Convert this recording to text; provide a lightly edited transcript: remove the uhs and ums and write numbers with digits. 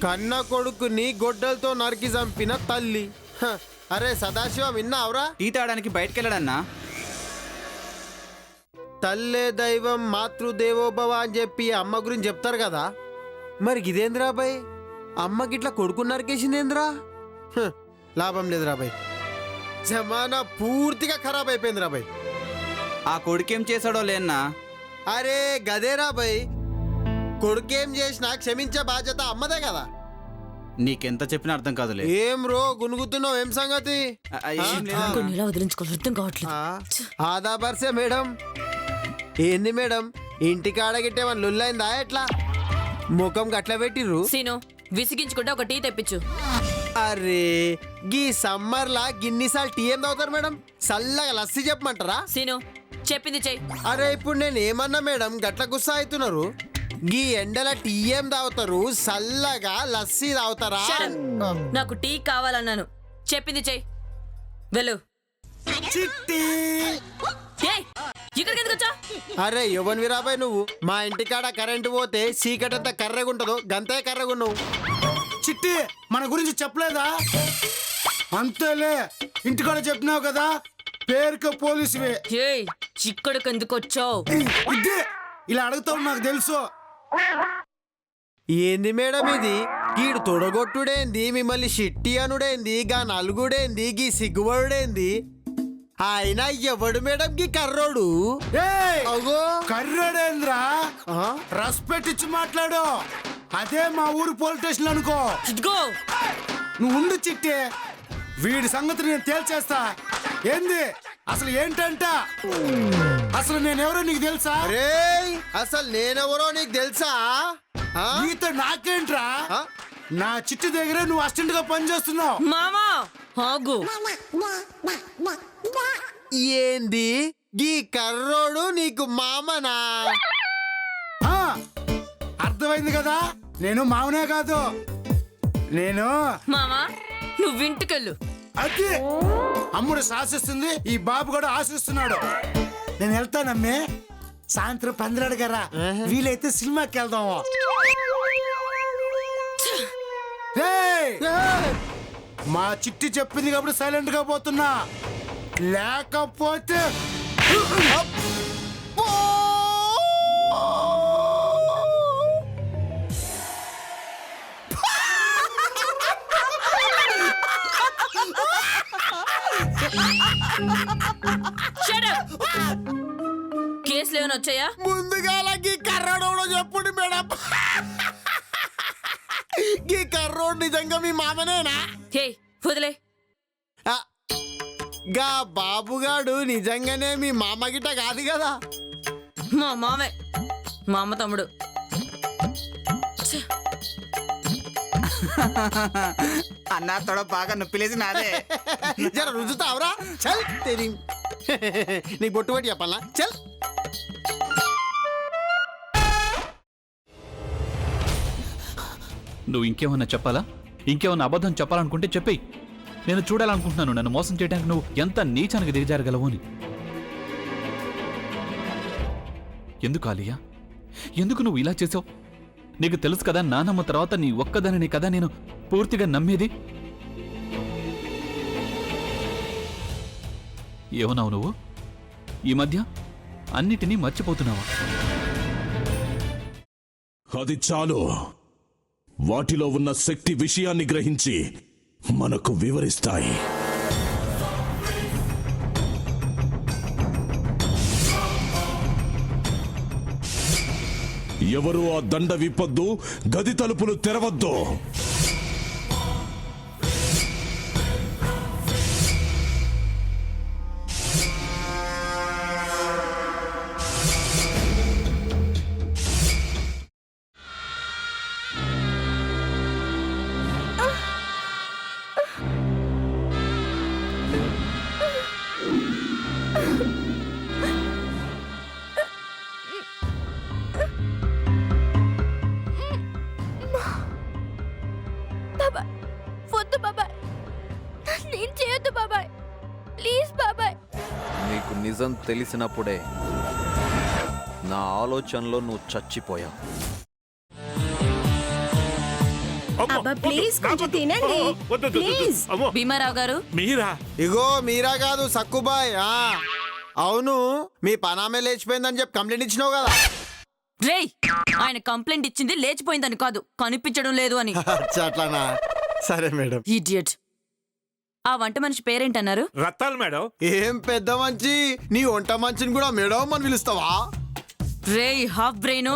కన్న కొడుకుని గొడ్డలతో నరికి చంపిన తల్లి. అరే సదాశివ విన్నావురా? టీ తాగడానికి బయటకు వెళ్ళడన్నా. తల్లే దైవం మాతృదేవోభవ అని చెప్పి అమ్మ గురించి చెప్తారు కదా, మరి ఇదేంద్రా బాయ్? అమ్మకి ఇట్లా కొడుకు నరికేసిందేంద్రా? లాభం లేదురా బాయ్, జమానా పూర్తిగా ఖరాబ్ అయిపోయిందిరా బాయ్. ఆ కొడుకేం చేశాడో లేన్నా. అరే గదేరా బాయ్, కొడుకేం చేసినా క్షమించే బాధ్యత అమ్మదే కదా. నీకెంత చెప్పినా అర్థం కాదులే. ఏం రో గునుగుతున్నావు, ఏం సంగతి? ఆదా బర్సే మేడం. ఏంది మేడం, ఇంటికాడ గిట్టేమని లొల్లైందా ఎట్లా? ముఖం గట్ల పెట్టిర్రు. సీను విసిగించుకుంటే ఒక టీ తెప్పించు. అరే గీ సమ్మర్ లా గిన్నిసార్లు టీ ఏం తాగుతారు మేడం? చల్లగా లస్సీ చెప్పమంటారా? సీను చెప్పింది చెయ్యి. అరే ఇప్పుడు నేను ఏమన్నా మేడం గట్ల గుస్సా అవుతున్నారు? గీ ఎండల టీ ఏం తాగుతారు? చల్లగా లస్సీ తాగుతారా? నాకు టీ కావాలన్నాను, చెప్పింది చెయ్యి. వెళ్ళు. ఇక్కడికి ఎందుకు వచ్చా? అరే యువన్ విరాబాయ్, నువ్వు మా ఇంటికాడ కరెంటు పోతే చీకటంతా కర్రెగుంటదో గంతే కర్రెగున్నావు. చిట్టి మన గురించి చెప్పలేదా? అంతేలే, ఇంటికాడ చెప్పినావు కదా, పేరుకు పోలీసువే. ఇక్కడికి ఎందుకు వచ్చావు? ఇదే ఇలా అడుగుతావు నాకు తెలుసు. ఏంది మేడం ఇది? గీడు తొడగొట్టుడేంది, మిమ్మల్ని షిట్టి అనుడేంది, గా నలుగుడేంది, గీ సిగ్గుబడుడేంది? ఆయన ఎవడు మేడం గీ కర్రోడు? అగో కర్రోడేంద్రా, రెస్పెక్ట్ ఇచ్చి మాట్లాడు. అదే మా ఊరు పోలీస్ స్టేషన్ అనుకో. నువ్వు ఉండు చిట్టి, వీడి సంగతి నేను తేల్చేస్తా. ఏంది అసలు ఏంటంట? అసలు నేనెవరో నీకు తెలుసా? అరే అసలు నేనెవరో నీకు తెలుసా? నీతో నాకేంట్రా? నా చిట్టి దగ్గర నువ్వు అసిస్టెంట్ గా పనిచేస్తున్నావు. మామా ఆగు. ఏంది గీ కర్రోడు నీకు మామనా? అర్థమైంది కదా, నేను మామనే కాదు. నేను మామా నువ్వు ఇంటికెళ్ళు. అది అమ్ముడు శాసిస్తుంది, ఈ బాబు కూడా ఆశిస్తున్నాడు. నేను వెళ్తానమ్మే, సాయంత్రం పందిరాడు కదా, వీలైతే సినిమాకి వెళ్దాము. మా చిట్టి చెప్పింది కాబట్టి సైలెంట్ గా పోతున్నా, లేకపోతే కేసులు ఏమైనా వచ్చాయా? ముందుగా గీ కర్రోడు చెప్పుండి మేడం. గీ కర్రోడు నిజంగా మీ మామనేనా? హే వదిలే. గా బాబుగాడు నిజంగానే మీ మామ గిట్ట కాదు కదా? మా మామే, మా అమ్మ తమ్ముడు. అన్నా తొడ బాగా నొప్పిలేసి నాదే. జర రుజుతావురా? చల్ తెరి నీకు బొట్టు పట్టి చెప్పాలా? చల్. నువ్వు ఇంకేమన్నా చెప్పాలా? ఇంకేమన్నా అబద్ధం చెప్పాలనుకుంటే చెప్పేయి. నేను చూడాలనుకుంటున్నాను నన్ను మోసం చేయడానికి నువ్వు ఎంత నీచానికి దిగజారగలవు అని. ఎందుకు ఆలియా, ఎందుకు నువ్వు ఇలా చేసావు? నీకు తెలుసు కదా, నానమ్మ తర్వాత నీ ఒక్కదానిని కదా నేను పూర్తిగా నమ్మేది. ఏమన్నావు నువ్వు? ఈ మధ్య అన్నిటినీ మర్చిపోతున్నావా? అది చాలు. వాటిలో ఉన్న శక్తి విషయాన్ని గ్రహించి మనకు వివరిస్తాయి. ఎవరు ఆ దండ విప్పొద్దు, గది తలుపులు తెరవద్దు. నీకు నిజం తెలిసినప్పుడే నా ఆలోచనలో నువ్వు చచ్చిపోయావు. అబ్బా ప్లీజ్ కొంచెం తినండి ప్లీజ్. భీమారావు గారు మీరా? ఇగో మీరా కాదు సక్కుబాయ్. అవును, మీ పనామే లేచిపోయిందని చెప్పి కంప్లైంట్ ఇచ్చినావు కదా. రేయ్, ఆయన కంప్లైంట్ ఇచ్చింది లేచిపోయిందని కాదు, కనిపించడం లేదు అని. అచ్చా, అట్లానా? సరే మేడం. ఇడియట్. ఆ వంట మనిషి పేరేంటన్నారు? రత్తాలు మేడం. ఏం పెద్ద మంచి, నీ వంట మంచిని కూడా మేడం అని పిలుస్తావా? రేయ్ హాఫ్ బ్రెయిన్,